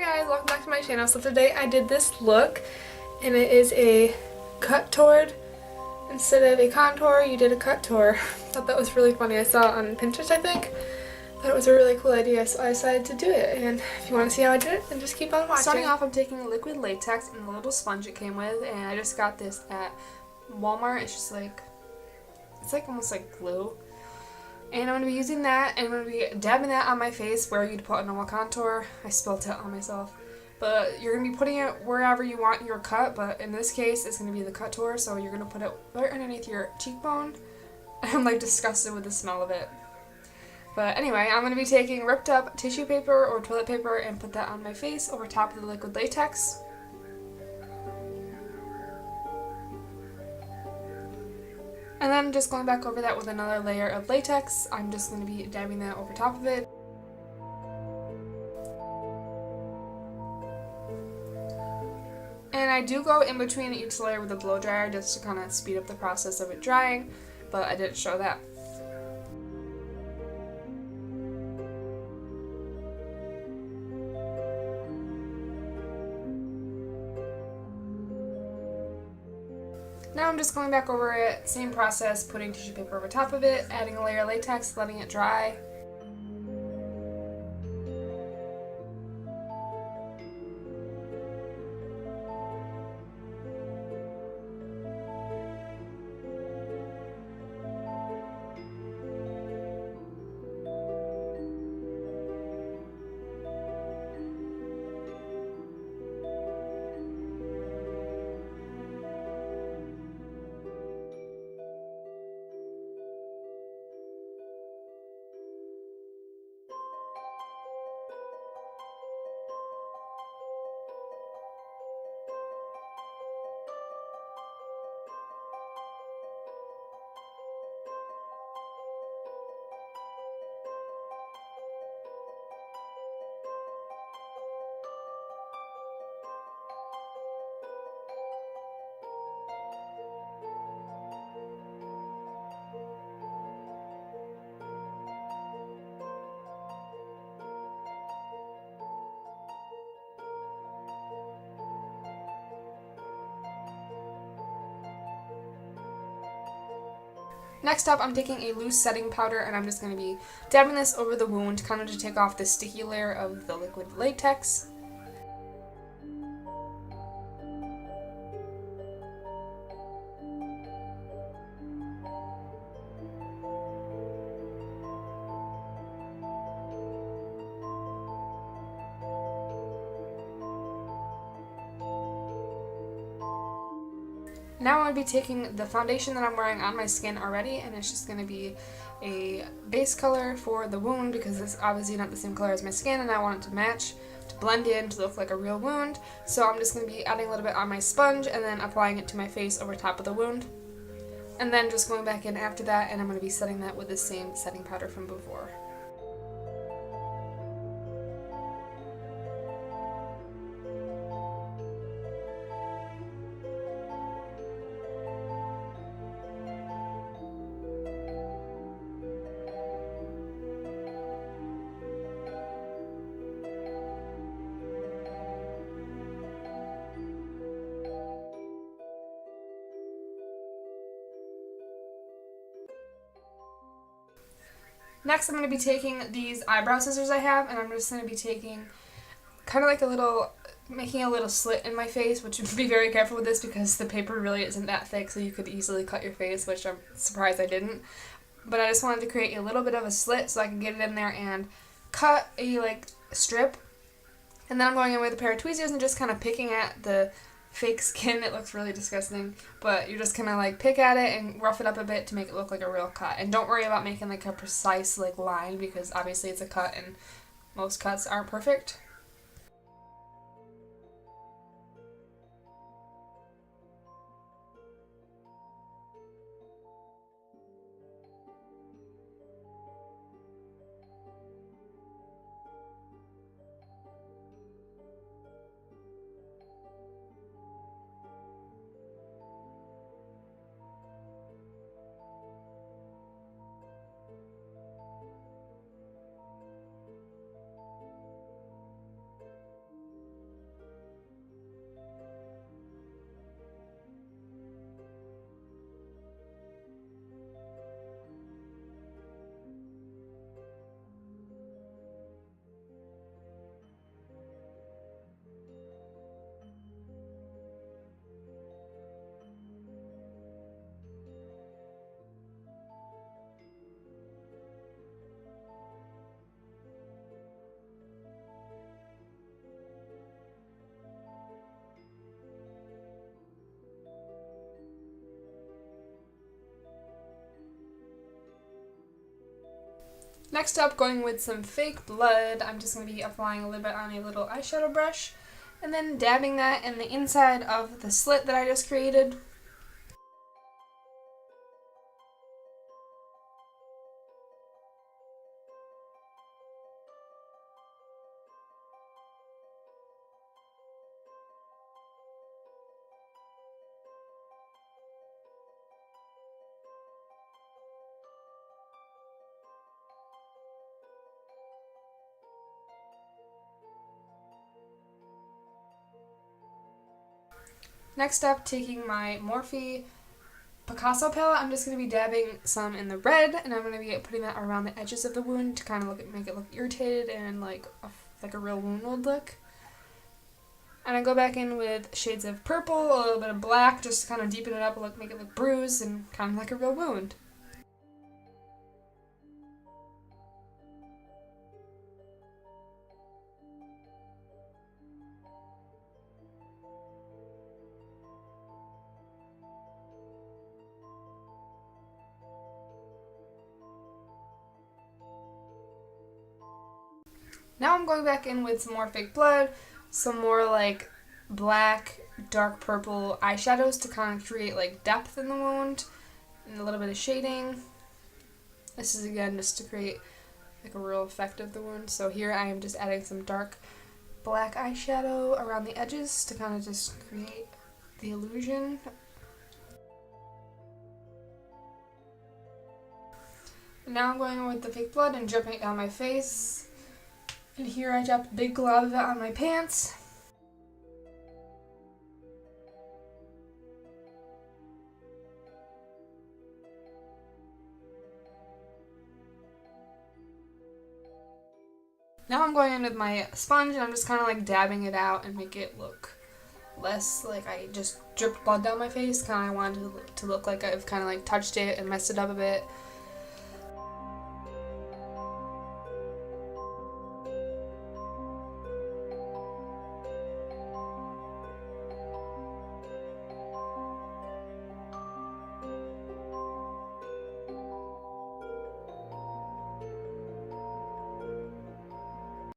Hi guys, welcome back to my channel. So today I did this look and it is a cut toward. Instead of a contour, you did a cut tour. Thought that was really funny. I saw it on Pinterest, I think. Thought it was a really cool idea, so I decided to do it. And if you want to see how I did it, then just keep on watching. Starting off, I'm taking liquid latex and the little sponge it came with, and I just got this at Walmart. It's just like, it's like almost like glue. And I'm going to be using that, and I'm going to be dabbing that on my face where you'd put a normal contour. I spilled it on myself. But you're going to be putting it wherever you want your cut, but in this case, it's going to be the cut tour, so you're going to put it right underneath your cheekbone. I'm like disgusted with the smell of it. But anyway, I'm going to be taking ripped up tissue paper or toilet paper and put that on my face over top of the liquid latex. And then just going back over that with another layer of latex, I'm just going to be dabbing that over top of it. And I do go in between each layer with a blow dryer just to kind of speed up the process of it drying, but I didn't show that. Now I'm just going back over it, same process, putting tissue paper over top of it, adding a layer of latex, letting it dry. Next up, I'm taking a loose setting powder and I'm just going to be dabbing this over the wound, kind of to take off the sticky layer of the liquid latex. Now I'm going to be taking the foundation that I'm wearing on my skin already, and it's just going to be a base color for the wound because it's obviously not the same color as my skin and I want it to match, to blend in, to look like a real wound. So I'm just going to be adding a little bit on my sponge and then applying it to my face over top of the wound. And then just going back in after that, and I'm going to be setting that with the same setting powder from before. Next, I'm going to be taking these eyebrow scissors I have, and I'm just going to be taking kind of like making a little slit in my face, which would be very careful with this because the paper really isn't that thick, so you could easily cut your face, which I'm surprised I didn't. But I just wanted to create a little bit of a slit so I can get it in there and cut a strip. And then I'm going in with a pair of tweezers and just kind of picking at the fake skin. It looks really disgusting, but you're just gonna pick at it and rough it up a bit to make it look like a real cut. And don't worry about making a precise line because obviously it's a cut and most cuts aren't perfect. Next up, going with some fake blood, I'm just going to be applying a little bit on a little eyeshadow brush and then dabbing that in the inside of the slit that I just created. Next up, taking my Morphe Picasso palette, I'm just going to be dabbing some in the red, and I'm going to be putting that around the edges of the wound to kind of make it look irritated and like a real wound would look. And I go back in with shades of purple, a little bit of black, just to kind of deepen it up, make it look bruised and kind of like a real wound. Now I'm going back in with some more fake blood, some more like black, dark purple eyeshadows to kind of create like depth in the wound and a little bit of shading. This is again just to create like a real effect of the wound. So here I am just adding some dark black eyeshadow around the edges to kind of just create the illusion. And now I'm going in with the fake blood and dripping it down my face. And here I dropped a big glob of it on my pants. Now I'm going in with my sponge and I'm just kind of like dabbing it out and make it look less like I just dripped blood down my face. Kind of wanted to look like I've kind of like touched it and messed it up a bit.